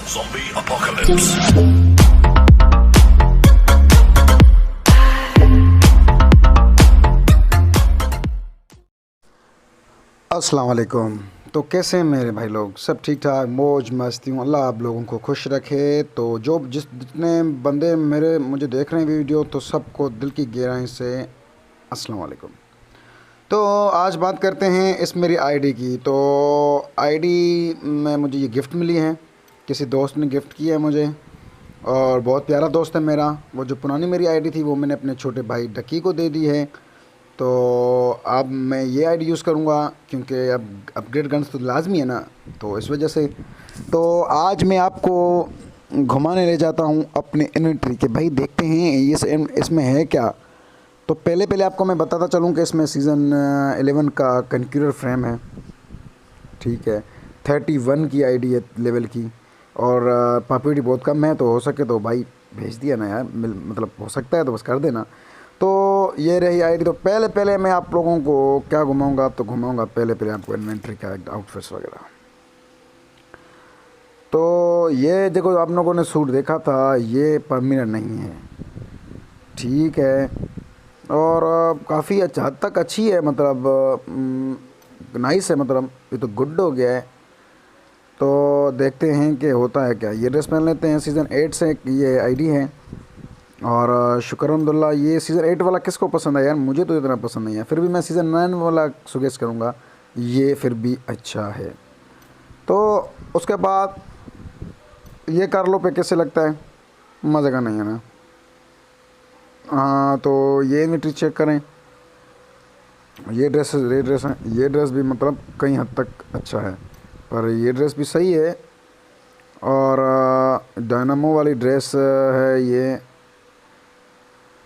Zombie apocalypse. अस्सलाम वालेकुम। तो कैसे हैं मेरे भाई लोग? सब ठीक ठाक, मौज मस्ती हूँ। अल्लाह आप लोगों को खुश रखे। तो जो जितने बंदे मुझे देख रहे हैं वीडियो, तो सबको दिल की गहराई से अस्सलाम वालेकुम। तो आज बात करते हैं इस मेरी आईडी की। तो आईडी में मुझे ये गिफ्ट मिली है, किसी दोस्त ने गिफ्ट किया है मुझे, और बहुत प्यारा दोस्त है मेरा। वो जो पुरानी मेरी आईडी थी वो मैंने अपने छोटे भाई डकी को दे दी है। तो अब मैं ये आईडी यूज़ करूँगा क्योंकि अब अपग्रेड गन्स तो लाजमी है ना, तो इस वजह से। तो आज मैं आपको घुमाने ले जाता हूँ अपने इन्वेंट्री के। भाई देखते हैं ये इसमें है क्या। तो पहले आपको मैं बताता चलूँ कि इसमें सीज़न 11 का कन्क्यूरर फ्रेम है, ठीक है। 31 की आईडी है लेवल की, और पॉपुलरिटी बहुत कम है। तो हो सके तो भाई भेज दिया ना यार, मतलब हो सकता है तो बस कर देना। तो ये रही आईडी। तो पहले मैं आप लोगों को क्या घुमाऊंगा, तो घुमाऊंगा पहले आपको इन्वेंट्री का आउटफिट्स वगैरह। तो ये देखो, आप लोगों ने सूट देखा था, ये परमानेंट नहीं है, ठीक है। और काफ़ी अच्छा हद तक अच्छी है, मतलब नाइस है, मतलब ये तो गुड हो गया है। तो देखते हैं कि होता है क्या। ये ड्रेस पहन लेते हैं, सीज़न 8 से ये आईडी है। और शुक्रअल्हम्दुलिल्लाह, ये सीज़न 8 वाला किसको पसंद है यार? मुझे तो इतना पसंद नहीं है, फिर भी मैं सीज़न 9 वाला सुगेस्ट करूँगा, ये फिर भी अच्छा है। तो उसके बाद ये कार्लो पे कैसे लगता है? मज़े का नहीं है ना। हाँ, तो ये इन्वेंट्री चेक करें। ये ड्रेस है, ये ड्रेस भी मतलब कई हद तक अच्छा है, पर ये ड्रेस भी सही है। और डायनामो वाली ड्रेस है ये,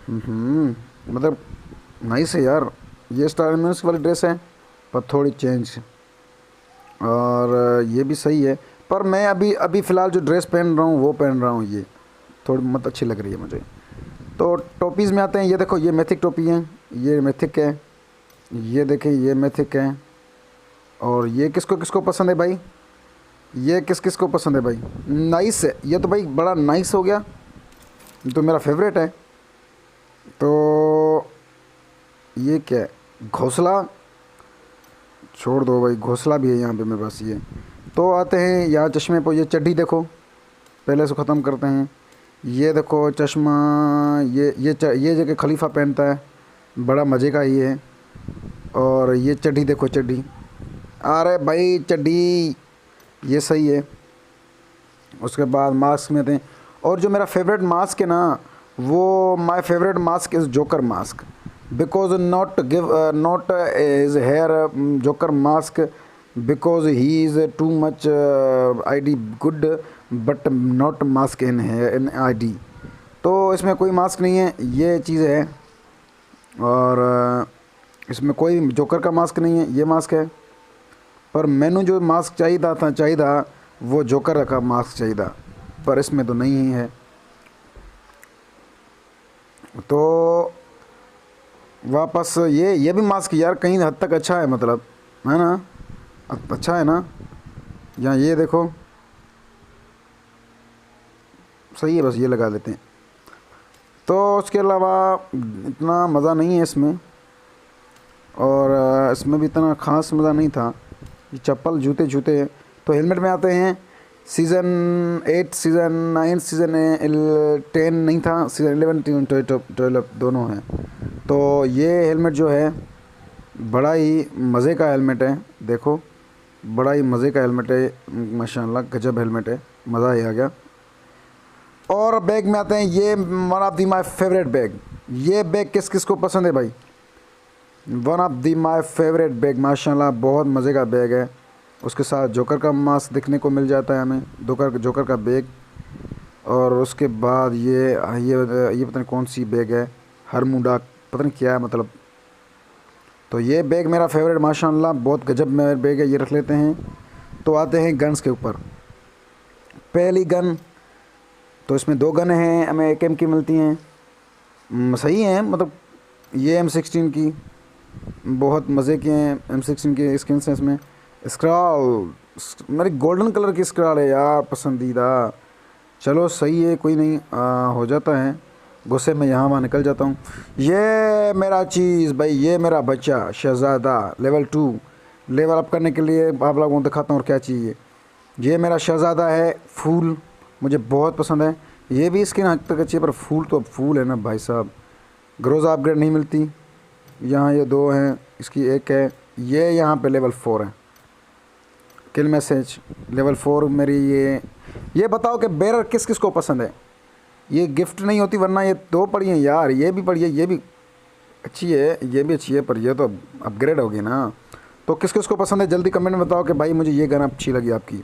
मतलब नाइस है यार। ये स्टार एलिमेंट्स वाली ड्रेस है पर थोड़ी चेंज, और ये भी सही है। पर मैं अभी फ़िलहाल जो ड्रेस पहन रहा हूँ वो पहन रहा हूँ, ये थोड़ी मत अच्छी लग रही है मुझे। तो टोपीज़ में आते हैं। ये देखो, ये मैथिक टोपी है, ये मैथिक है, ये देखें ये मैथिक है। और ये किसको किसको पसंद है भाई? ये किस को पसंद है भाई? नाइस है ये तो भाई, बड़ा नाइस हो गया, तो मेरा फेवरेट है। तो ये क्या है? घोंसला छोड़ दो भाई, घोंसला भी है यहाँ पे मेरे पास। ये तो आते हैं यहाँ चश्मे पर। ये चड्डी देखो, पहले से ख़त्म करते हैं। ये देखो चश्मा, ये जगह खलीफा पहनता है, बड़ा मज़े का ये है। और ये चड्डी देखो, चड्डी, अरे भाई चड्डी ये सही है। उसके बाद मास्क में आते हैं। और जो मेरा फेवरेट मास्क है ना, वो my favourite mask is joker mask, because not is here joker mask, because he is too much ID good but not mask in here in ID. तो इसमें कोई मास्क नहीं है, ये चीज़ है। और इसमें कोई जोकर का मास्क नहीं है, ये मास्क है। पर मैंने जो मास्क चाहिए वो जोकर का मास्क चाहिए, पर इसमें तो नहीं है। तो वापस ये भी मास्क यार कहीं हद तक अच्छा है, मतलब है ना, अच्छा है ना। यहाँ ये देखो सही है, बस ये लगा लेते हैं। तो उसके अलावा इतना मज़ा नहीं है इसमें, और इसमें भी इतना ख़ास मज़ा नहीं था। ये चप्पल जूते। तो हेलमेट में आते हैं। सीज़न 8, सीज़न 9, सीज़न 10 नहीं था, सीज़न 11, 12 दोनों हैं। तो ये हेलमेट जो है बड़ा ही मज़े का हेलमेट है, देखो बड़ा ही मज़े का हेलमेट है, माशाल्लाह गजब हेलमेट है, मज़ा ही आ गया। और बैग में आते हैं। ये one of the my favourite bag. ये बैग किस को पसंद है भाई? One of the my favourite bag, माशाल्लाह बहुत मज़े का बैग है। उसके साथ जोकर का मास्क देखने को मिल जाता है हमें, जोकर का बैग। और उसके बाद ये पता नहीं कौन सी बैग है, हरमुडा पता नहीं क्या है मतलब। तो ये बैग मेरा फेवरेट, माशाल्लाह बहुत गजब मेरा बैग है, ये रख लेते हैं। तो आते हैं गन्स के ऊपर। पहली गन, तो इसमें 2 गन हैं, हमें AKM की मिलती हैं, सही हैं, मतलब ये M16 की बहुत मज़े के हैं। M16 के स्किन्स हैं इसमें। स्क्रॉल मेरी गोल्डन कलर की स्क्रॉल है यार पसंदीदा। चलो सही है, कोई नहीं, हो जाता है, गुस्से में यहाँ वहाँ निकल जाता हूँ। ये मेरा चीज़ भाई, ये मेरा बच्चा शहज़ादा लेवल 2 लेवल अप करने के लिए आप लोगों को दिखाता हूँ और क्या चाहिए। ये मेरा शहज़ादा है, फूल मुझे बहुत पसंद है। ये भी स्किन हद तक अच्छी है, पर फूल तो अब फूल है ना भाई साहब, ग्रोजा अपग्रेड नहीं मिलती। यहाँ ये 2 हैं, इसकी एक है। ये यहाँ पे लेवल 4 है, किल मैसेज लेवल 4 मेरी। ये बताओ कि बेरर किस किस को पसंद है। ये गिफ्ट नहीं होती, वरना ये 2 पड़ी हैं यार, ये भी पड़ी है, ये भी अच्छी है, ये भी अच्छी है, पर ये तो अपग्रेड होगी ना। तो किस किस को पसंद है जल्दी कमेंट में बताओ कि भाई मुझे ये गन अच्छी लगी आपकी।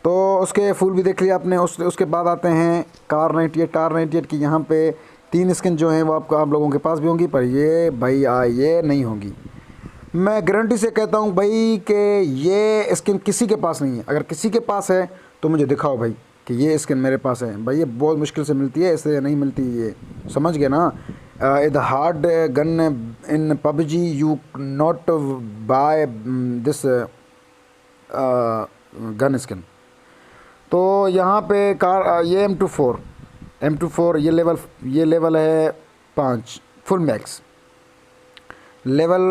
तो उसके फूल भी देख लिया आपने। उसके बाद आते हैं कार 98 की। यहाँ पे 3 स्किन जो हैं वो आप लोगों के पास भी होंगी, पर ये भाई ये नहीं होगी। मैं गारंटी से कहता हूँ भाई कि ये स्किन किसी के पास नहीं है। अगर किसी के पास है तो मुझे दिखाओ भाई कि ये स्किन मेरे पास है। भाई ये बहुत मुश्किल से मिलती है, इसलिए नहीं मिलती, ये समझ गए ना। The hard gun in PUBG you not buy this gun skin. तो यहाँ पे कार ये M24 ये लेवल है 5 full max, level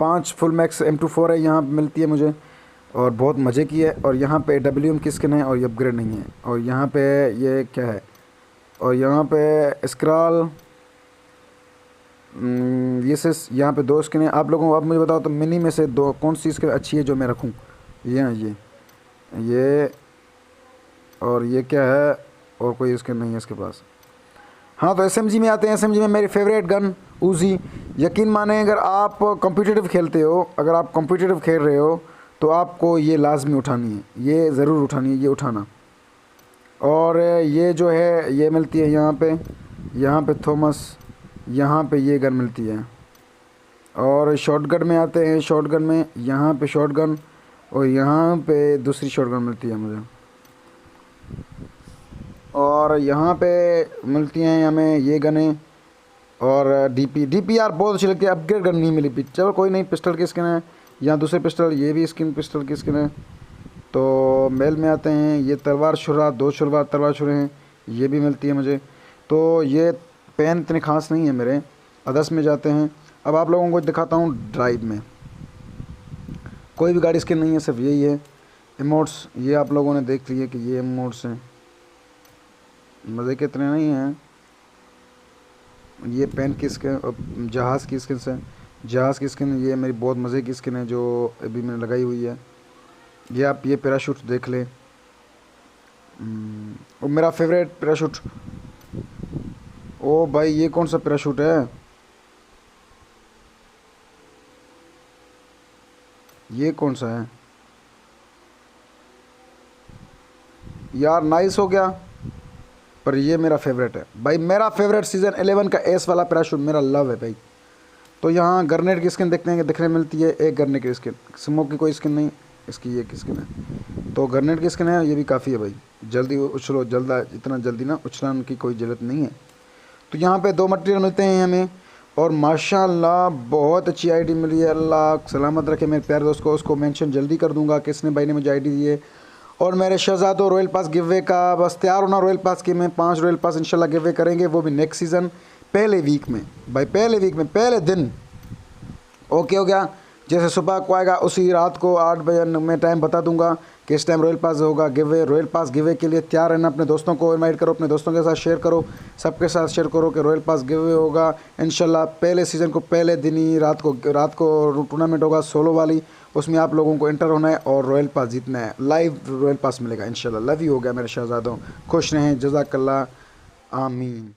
5 full max M24 है, यहाँ पे मिलती है मुझे और बहुत मज़े की है। और यहाँ पे WM की स्किन है और ये अपग्रेड नहीं है। और यहाँ पे ये क्या है, और यहाँ पे स्क्रॉल ये से यहाँ पे 2 स्किन है। आप लोगों को अब मुझे बताओ तो मिनी में से 2 कौन सी स्किन अच्छी है जो मैं रखूँ। ये और ये क्या है, और कोई स्किन नहीं है इसके पास। हाँ तो SMG में आते हैं। SMG में मेरी फेवरेट गन उजी। यकीन माने अगर आप कॉम्पिटिटिव खेलते हो, अगर आप कॉम्पिटिटिव खेल रहे हो तो आपको ये लाजमी उठानी है, ये ज़रूर उठानी है, ये उठाना। और ये जो है ये मिलती है यहाँ पे थॉमस, यहाँ पे ये गन मिलती है। और शॉटगन में आते हैं। शॉटगन में यहाँ पे शॉटगन और यहाँ पे दूसरी शॉटगन मिलती है मुझे। और यहाँ पे मिलती हैं हमें ये गनें और DP यार बहुत अच्छी लगती है। अपग्रेड गन नहीं मिली, चलो कोई नहीं। पिस्टल की स्किन है, यहाँ दूसरे पिस्टल, ये भी स्किन पिस्टल की स्किन है। तो मेल में आते हैं, ये तलवार शुरा 2 तलवार शुरे हैं, ये भी मिलती है मुझे। तो ये पेन इतने खास नहीं है मेरे। अदर्स में जाते हैं। अब आप लोगों को दिखाता हूँ ड्राइव में, कोई भी गाड़ी स्किन नहीं है, सिर्फ यही है। इमोट्स ये आप लोगों ने देख लिए कि ये इमोट्स हैं, मज़े के इतने नहीं हैं। ये पेन की स्किन, जहाज़ की स्किन से, जहाज़ की स्किन ये मेरी बहुत मज़े की स्किन है जो अभी मैंने लगाई हुई है। ये आप ये पैराशूट देख लें, और मेरा फेवरेट पैराशूट। ओ भाई ये कौन सा पैराशूट है, ये कौन सा है यार, नाइस हो गया। पर ये मेरा फेवरेट है भाई, मेरा फेवरेट सीज़न 11 का एस वाला पैराशूट मेरा लव है भाई। तो यहाँ गर्नेट की स्किन देखते हैं कि दिखने मिलती है। एक गर्नेट की स्किन, स्मोक की कोई स्किन नहीं, इसकी ये की स्किन है। तो गर्नेट की स्किन है, ये भी काफ़ी है भाई। जल्दी उछलो, इतना जल्दी ना उछलाने की कोई ज़रूरत नहीं है। तो यहाँ पे 2 मटेरियल मिलते हैं हमें, और माशाल्लाह बहुत अच्छी आईडी मिली है। अल्लाह सलामत रखे मेरे प्यारे दोस्त को। उसको मेंशन जल्दी कर दूंगा किसने भाई ने मुझे आईडी दी है। और मेरे शहज़ादों रॉयल पास गिवे का बस तैयार होना। रॉयल पास की में 5 रॉयल पास इंशाल्लाह गिवे करेंगे, वो भी नेक्स्ट सीज़न पहले वीक में भाई, पहले वीक में पहले दिन। ओके हो गया। जैसे सुबह को आएगा उसी रात को 8 बजे मैं टाइम बता दूंगा कि इस टाइम रॉयल पास होगा गिवे। रॉयल पास गिवे के लिए तैयार रहना। अपने दोस्तों को इनवाइट करो, अपने दोस्तों के साथ शेयर करो, सबके साथ शेयर करो कि रॉयल पास गिवे होगा इंशाल्लाह पहले सीज़न को पहले दिन ही रात को टूर्नामेंट होगा सोलो वाली। उसमें आप लोगों को एंटर होना है और रॉयल पास जीतना है। लाइव रॉयल पास मिलेगा इंशाल्लाह। लव यू हो गया मेरे शहज़ादों, खुश रहें, जज़ाकल्लाह, आमीन।